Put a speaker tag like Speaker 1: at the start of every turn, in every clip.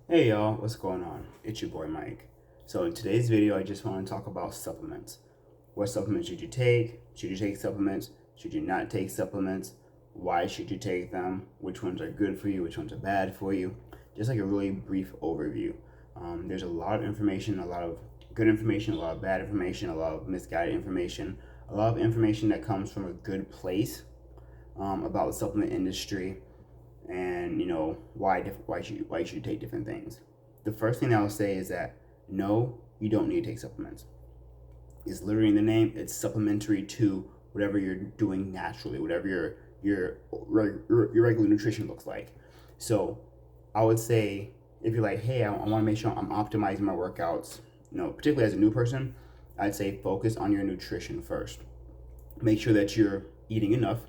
Speaker 1: Hey y'all, what's going on? It's your boy Mike. So in today's video, I just want to talk about supplements. What supplements should you take? Should you take supplements? Should you not take supplements? Why should you take them? Which ones are good for you? Which ones are bad for you? Just like a really brief overview. There's a lot of information, a lot of good information, a lot of bad information, a lot of misguided information, a lot of information that comes from a good place about the supplement industry and why you should take different things. The first thing I'll say is that no, you don't need to take supplements. It's literally in the name. It's supplementary to whatever you're doing naturally, whatever your regular nutrition looks like. So I would say if you're like, hey, I want to make sure I'm optimizing my workouts, particularly as a new person, I'd say focus on your nutrition first. Make sure that you're eating enough.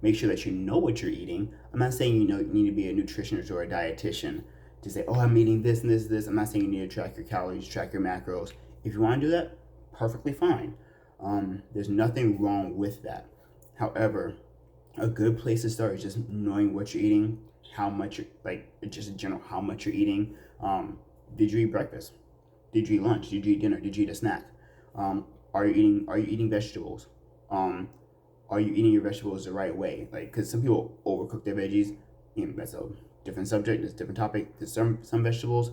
Speaker 1: Make sure that you know what you're eating. I'm not saying you need to be a nutritionist or a dietitian to say, oh, I'm eating this and this and this. I'm not saying you need to track your calories, track your macros. If you want to do that, perfectly fine. There's nothing wrong with that. However, a good place to start is just knowing what you're eating, how much just in general, how much you're eating. Did you eat breakfast? Did you eat lunch? Did you eat dinner? Did you eat a snack? Are you eating vegetables? Um, are you eating your vegetables the right way? Like, because some people overcook their veggies. That's a different subject. It's a different topic. There's some vegetables.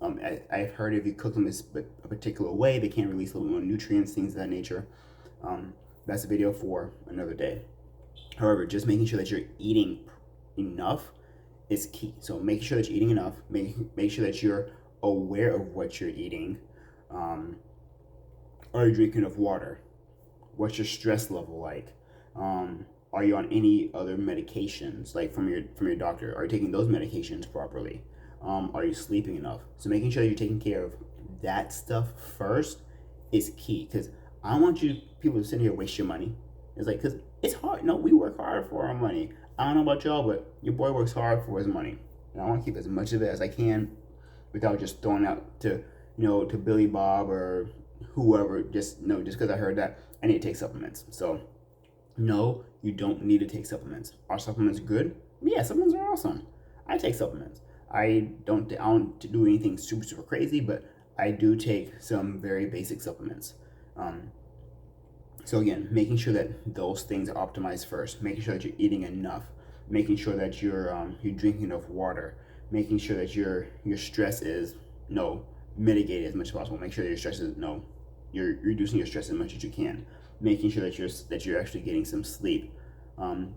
Speaker 1: I've heard if you cook them a particular way, they can release a little more nutrients, things of that nature. That's a video for another day. However, just making sure that you're eating enough is key. So make sure that you're eating enough. Make sure that you're aware of what you're eating. Um, are you drinking enough water? What's your stress level like? Are you on any other medications, like from your doctor? Are you taking those medications properly? Are you sleeping enough? So making sure that you're taking care of that stuff first is key. Because I don't want people to sit here and waste your money. It's like, because it's hard. No, we work hard for our money. I don't know about y'all, but your boy works hard for his money, and I want to keep as much of it as I can without just throwing out to Billy Bob or whoever. Just because I heard that I need to take supplements. So no, you don't need to take supplements. Are supplements good? Yeah, supplements are awesome. I take supplements. I don't do anything super crazy, but I do take some very basic supplements. Um, so again, making sure that those things are optimized first, making sure that you're eating enough, making sure that you're drinking enough water, making sure that your stress is no mitigated as much as possible. Make sure that your stress is no, you're reducing your stress as much as you can. Making sure that you're actually getting some sleep. Um,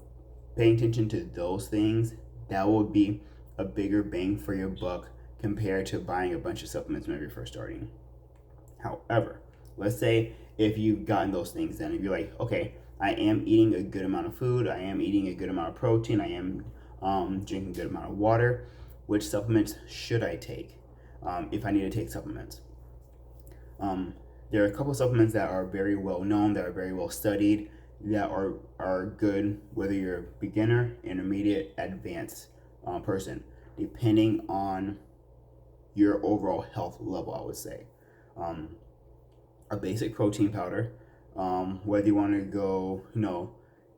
Speaker 1: Paying attention to those things, that will be a bigger bang for your buck compared to buying a bunch of supplements whenever you're first starting. However, let's say if you've gotten those things done, if you're like, okay, I am eating a good amount of food, I am eating a good amount of protein, I am drinking a good amount of water, which supplements should I take if I need to take supplements? Um, there are a couple of supplements that are very well known, that are very well studied, that are good whether you're a beginner, intermediate, advanced person, depending on your overall health level, I would say. Um, a basic protein powder, whether you want to go,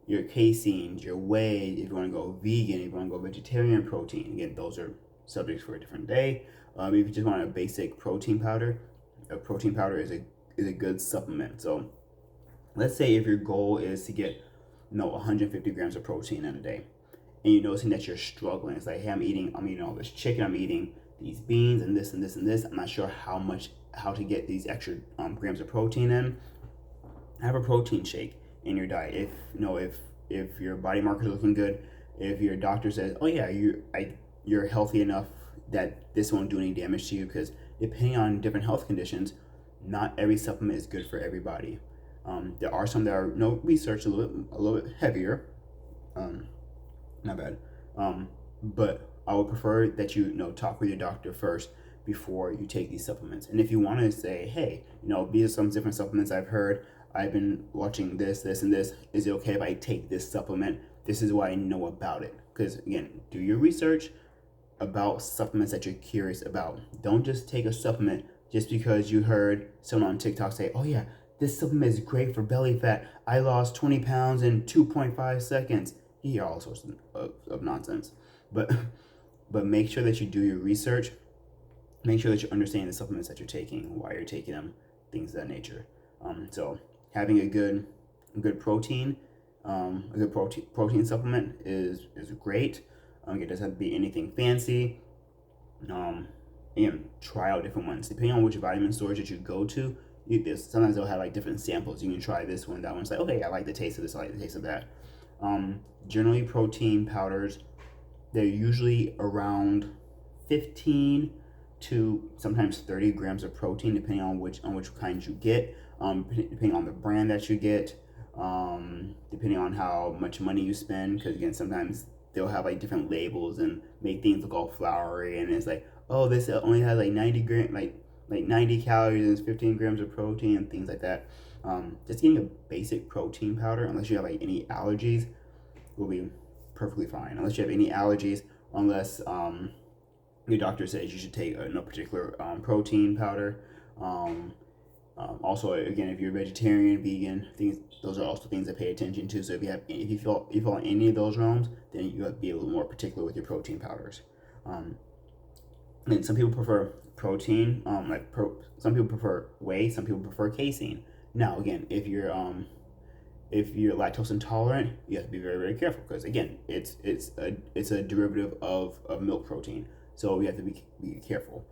Speaker 1: your caseins, your whey, if you want to go vegan, if you want to go vegetarian protein. Again, those are subjects for a different day. If you just want a basic protein powder, a protein powder is a good supplement. So let's say if your goal is to get 150 grams of protein in a day, and you're noticing that you're struggling. It's like, hey, I'm eating all this chicken, I'm eating these beans and this and this and this. I'm not sure how to get these extra grams of protein in. Have a protein shake in your diet. If your body markers are looking good, if your doctor says, oh yeah, you're healthy enough that this won't do any damage to you, because depending on different health conditions, not every supplement is good for everybody. There are some that are research a little bit heavier. Not bad. But I would prefer that you talk with your doctor first before you take these supplements. And if you want to say, hey, these are some different supplements I've heard. I've been watching this, this, and this. Is it okay if I take this supplement? This is what I know about it. Because again, do your research about supplements that you're curious about. Don't just take a supplement just because you heard someone on TikTok say, oh yeah, this supplement is great for belly fat. I lost 20 pounds in 2.5 seconds. You hear all sorts of nonsense. But but make sure that you do your research make sure that you understand the supplements that you're taking, why you're taking them, things of that nature. So having a good protein, protein supplement is great. It doesn't have to be anything fancy. Try out different ones depending on which vitamin stores that you go to. Sometimes they'll have like different samples. You can try this one, that one's like, okay, I like the taste of this, I like the taste of that. Generally, protein powders, they're usually around 15 to sometimes 30 grams of protein, depending on which kinds you get, depending on the brand that you get, depending on how much money you spend. Because again, sometimes they'll have like different labels and make things look all flowery, and it's like, oh, this only has like 90 calories and 15 grams of protein and things like that. Just getting a basic protein powder, unless you have like any allergies, will be perfectly fine. Unless you have any allergies, unless your doctor says you should take no particular protein powder. Also, again, if you're vegetarian, vegan, those are also things to pay attention to. So if you fall in any of those realms, then you have to be a little more particular with your protein powders. And some people prefer protein, some people prefer whey, some people prefer casein. Now, again, if you're lactose intolerant, you have to be very, very careful, because again, it's a derivative of milk protein, so you have to be careful.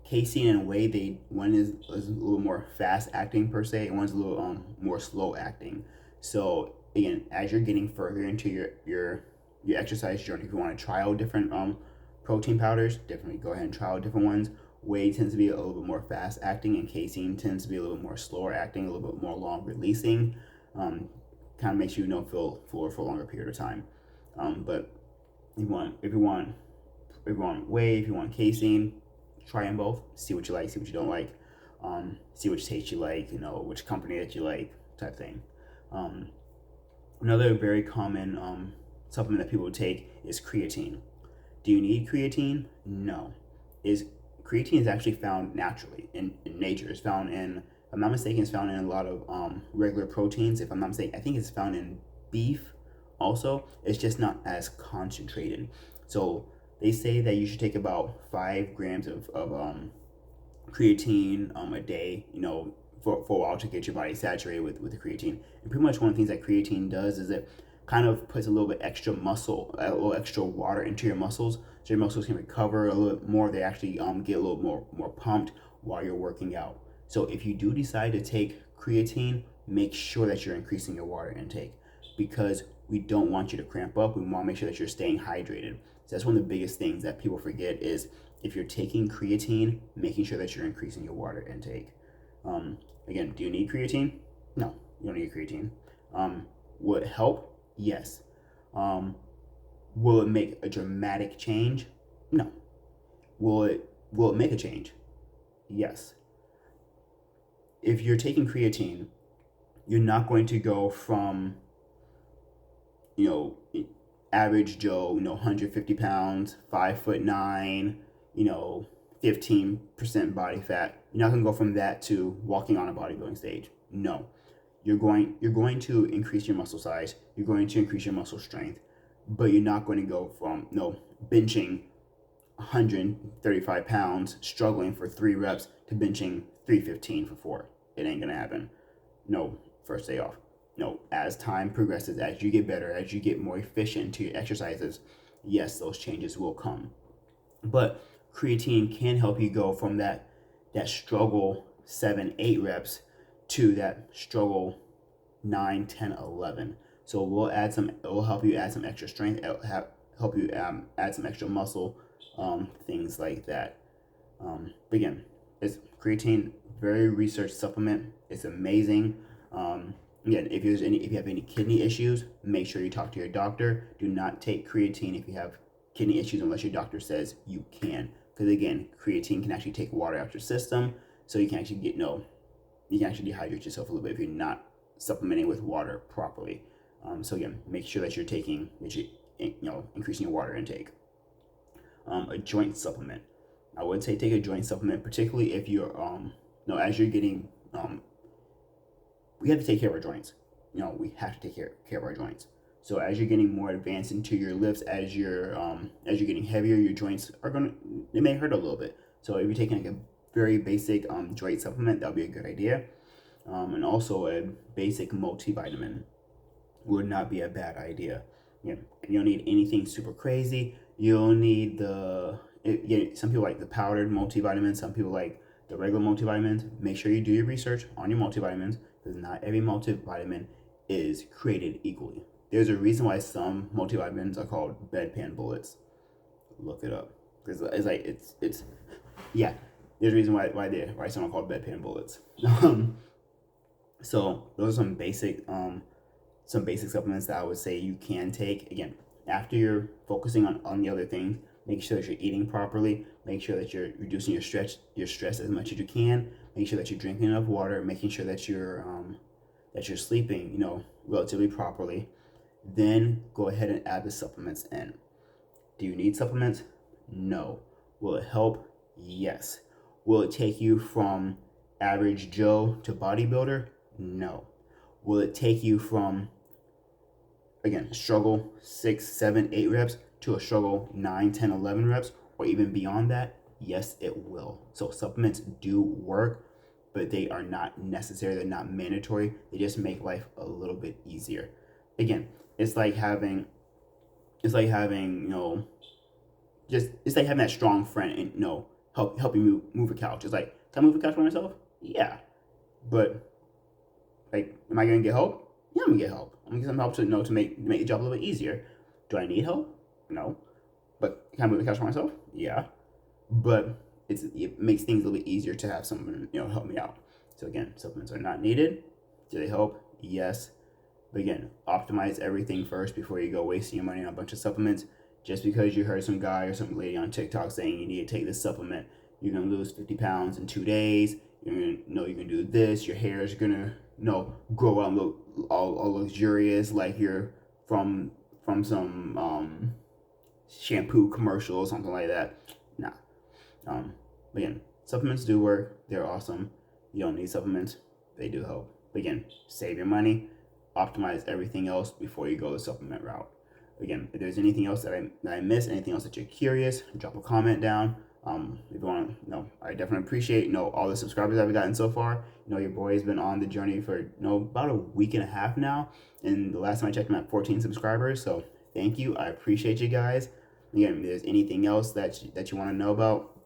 Speaker 1: Casein and whey, one is a little more fast acting per se, and one's a little more slow acting. So again, as you're getting further into your exercise journey, if you want to try out different protein powders, definitely go ahead and try out different ones. Whey tends to be a little bit more fast acting, and casein tends to be a little bit more slower acting, a little bit more long releasing. Kind of makes you feel fuller for a longer period of time. But if you want whey, if you want casein, try them both. See what you like, see what you don't like. See which taste you like. Which company that you like, type thing. Another very common supplement that people take is creatine. Do you need creatine? No. Creatine is actually found naturally in nature. It's found in, if I'm not mistaken, it's found in a lot of regular proteins. If I'm not mistaken, I think it's found in beef also. It's just not as concentrated. So they say that you should take about 5 grams of creatine a day, for a while, to get your body saturated with the creatine. And pretty much one of the things that creatine does is it kind of puts a little bit extra a little extra water into your muscles, so your muscles can recover a little bit more. They actually get a little more pumped while you're working out. So if you do decide to take creatine, make sure that you're increasing your water intake, because we don't want you to cramp up. We want to make sure that you're staying hydrated. So that's one of the biggest things that people forget is, if you're taking creatine, making sure that you're increasing your water intake. Again, do you need creatine? No, you don't need creatine. Will it help? Yes. Will it make a dramatic change? No. Will it make a change? Yes. If you're taking creatine, you're not going to go from, average Joe, 150 pounds, 5'9", 15% body fat. You're not going to go from that to walking on a bodybuilding stage. No. You're going to increase your muscle size. You're going to increase your muscle strength, but you're not going to go from benching 135 pounds, struggling for 3 reps, to benching 315 for 4. It ain't gonna happen. No, first day off. No, as time progresses, as you get better, as you get more efficient into your exercises, yes, those changes will come. But creatine can help you go from that struggle 7-8 reps to that struggle 9, 10, 11. So it will help you add some extra strength. It'll help you add some extra muscle, things like that. But again, it's creatine, very researched supplement. It's amazing. Again, if you have any kidney issues, make sure you talk to your doctor. Do not take creatine if you have kidney issues unless your doctor says you can. Because again, creatine can actually take water out your system, so you can actually you can actually dehydrate yourself a little bit if you're not supplementing with water properly. So again, make sure that you're increasing your water intake. A joint supplement. I would say take a joint supplement, particularly if you're as you're getting we have to take care of our joints. We have to take care of our joints. So as you're getting more advanced into your lifts, as you're getting heavier, your joints they may hurt a little bit. So if you're taking like a very basic joint supplement, that'll be a good idea. And also a basic multivitamin would not be a bad idea. You don't need anything super crazy. You'll need some people like the powdered multivitamins. Some people like the regular multivitamins. Make sure you do your research on your multivitamins, because not every multivitamin is created equally. There's a reason why some multivitamins are called bedpan bullets. Look it up, because it's yeah. There's a reason why some are called bedpan bullets. So those are some basic supplements that I would say you can take. Again, after you're focusing on the other things, make sure that you're eating properly. Make sure that you're reducing your stress as much as you can. Make sure that you're drinking enough water. Making sure that you're sleeping, relatively properly. Then go ahead and add the supplements in. Do you need supplements? No. Will it help? Yes. Will it take you from average Joe to bodybuilder? No. Will it take you from, again, struggle 6, 7, 8 reps to a struggle 9, 10, 11 reps, or even beyond that? Yes, it will. So supplements do work, but they are not necessary. They're not mandatory. They just make life a little bit easier. Again, it's like having it's like having that strong friend and help you move a couch. It's like, can I move a couch by myself? Yeah, but like, am I gonna get help? Yeah, I'm gonna get help. I'm gonna get some help to make the job a little bit easier. Do I need help? No, but can I move the couch by myself? Yeah, but it makes things a little bit easier to have someone help me out. So again, supplements are not needed. Do they help? Yes. But again, optimize everything first before you go wasting your money on a bunch of supplements. Just because you heard some guy or some lady on TikTok saying you need to take this supplement, you're gonna lose 50 pounds in 2 days. You're gonna do this. Your hair is gonna grow out and look all luxurious, like you're from some shampoo commercial or something like that. Nah. But again, supplements do work. They're awesome. You don't need supplements. They do help. But again, save your money. Optimize everything else before you go the supplement route. Again, if there's anything else that I missed, anything else that you're curious, drop a comment down. If you want to I definitely appreciate all the subscribers I've gotten so far. Your boy's been on the journey for about a week and a half now, and the last time I checked, I'm at 14 subscribers. So thank you. I appreciate you guys. Again, if there's anything else that you want to know about,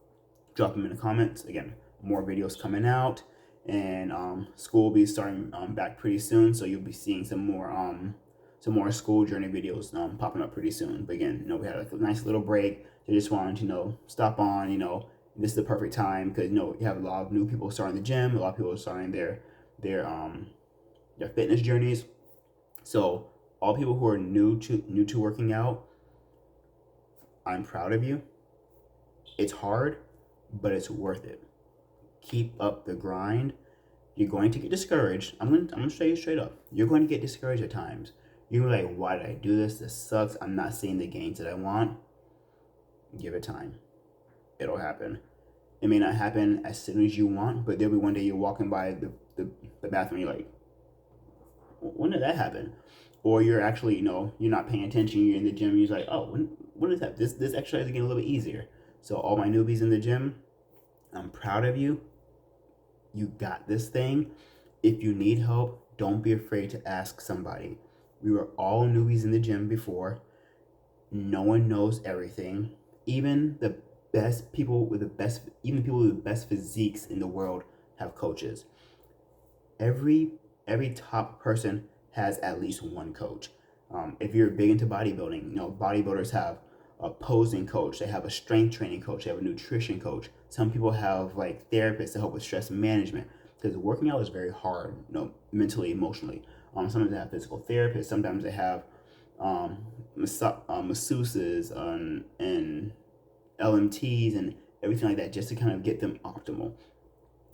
Speaker 1: drop them in the comments. Again, more videos coming out, and school will be starting back pretty soon, so you'll be seeing some more school journey videos popping up pretty soon. But again, we had a nice little break. So just wanted to stop on. This is the perfect time, because you have a lot of new people starting the gym. A lot of people are starting their fitness journeys. So all people who are new to working out, I'm proud of you. It's hard, but it's worth it. Keep up the grind. You're going to get discouraged. I'm gonna show you straight up. You're going to get discouraged at times. You're like, why did I do this? This sucks. I'm not seeing the gains that I want. Give it time. It'll happen. It may not happen as soon as you want, but there'll be one day you're walking by the bathroom and you're like, when did that happen? Or you're actually, you're not paying attention. You're in the gym. You're like, oh, when is that? This exercise is getting a little bit easier. So all my newbies in the gym, I'm proud of you. You got this thing. If you need help, don't be afraid to ask somebody. We were all newbies in the gym before. No one knows everything. Even the people with the best physiques in the world have coaches. Every top person has at least one coach. If you're big into bodybuilding, bodybuilders have a posing coach, they have a strength training coach, they have a nutrition coach. Some people have like therapists to help with stress management, because working out is very hard, mentally, emotionally. Sometimes they have physical therapists, sometimes they have masseuses and LMTs and everything like that, just to kind of get them optimal.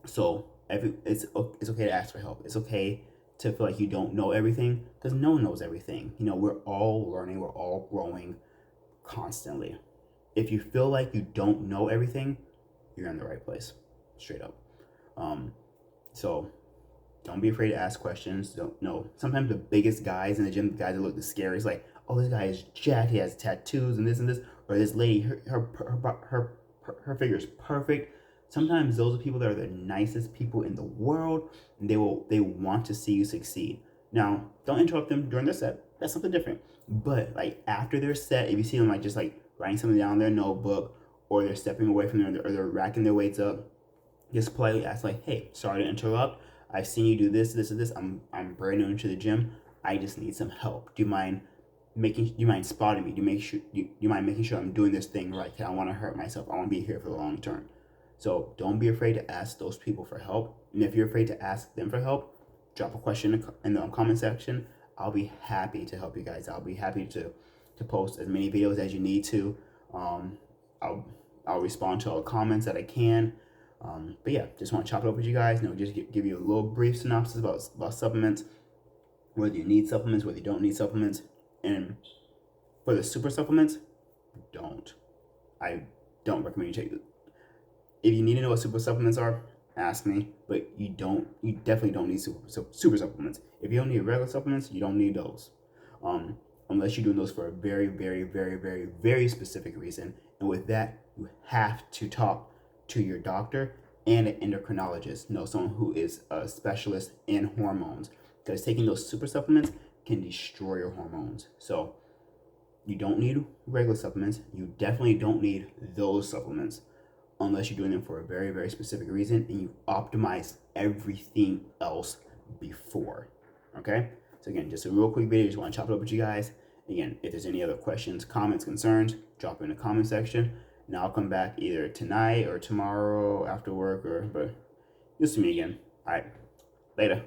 Speaker 1: So it's okay to ask for help. It's okay to feel like you don't know everything, because no one knows everything. We're all learning, we're all growing constantly. If you feel like you don't know everything, you're in the right place, straight up. So don't be afraid to ask questions. Don't know. Sometimes the biggest guys in the gym, the guys that look the scariest, like, oh, this guy is jacked, he has tattoos and this, or this lady, her perfect, yours perfect. Sometimes those are people that are the nicest people in the world, and they want to see you succeed. Now, don't interrupt them during their set. That's something different. But like after their set, if you see them like just like writing something down in their notebook, or they're stepping away from there, or they're racking their weights up, just politely ask like, "Hey, sorry to interrupt. I've seen you do this, this, and this. I'm brand new into the gym. I just need some help. Do you mind spotting me? Do you mind making sure I'm doing this thing right? 'Cause I don't want to hurt myself. I want to be here for the long term." So don't be afraid to ask those people for help. And if you're afraid to ask them for help, drop a question in the comment section. I'll be happy to help you guys. I'll be happy to post as many videos as you need to. Um, I'll I'll respond to all the comments that I can. But yeah, just want to chop it up with you guys. Just give you a little brief synopsis about supplements, whether you need supplements, whether you don't need supplements, and for the super supplements, don't. I don't recommend you take it. If you need to know what super supplements are, ask me. But you definitely don't need super supplements. If you don't need regular supplements, you don't need those. Unless you're doing those for a very, very, very, very, very specific reason. And with that, you have to talk to your doctor and an endocrinologist. Someone who is a specialist in hormones. Because taking those super supplements can destroy your hormones. So you don't need regular supplements. You definitely don't need those supplements unless you're doing them for a very, very specific reason and you optimize everything else before. Okay? So again, just a real quick video. Just want to chop it up with you guys. Again, if there's any other questions, comments, concerns, drop it in the comment section. And I'll come back either tonight or tomorrow after work, but you'll see me again. All right. Later.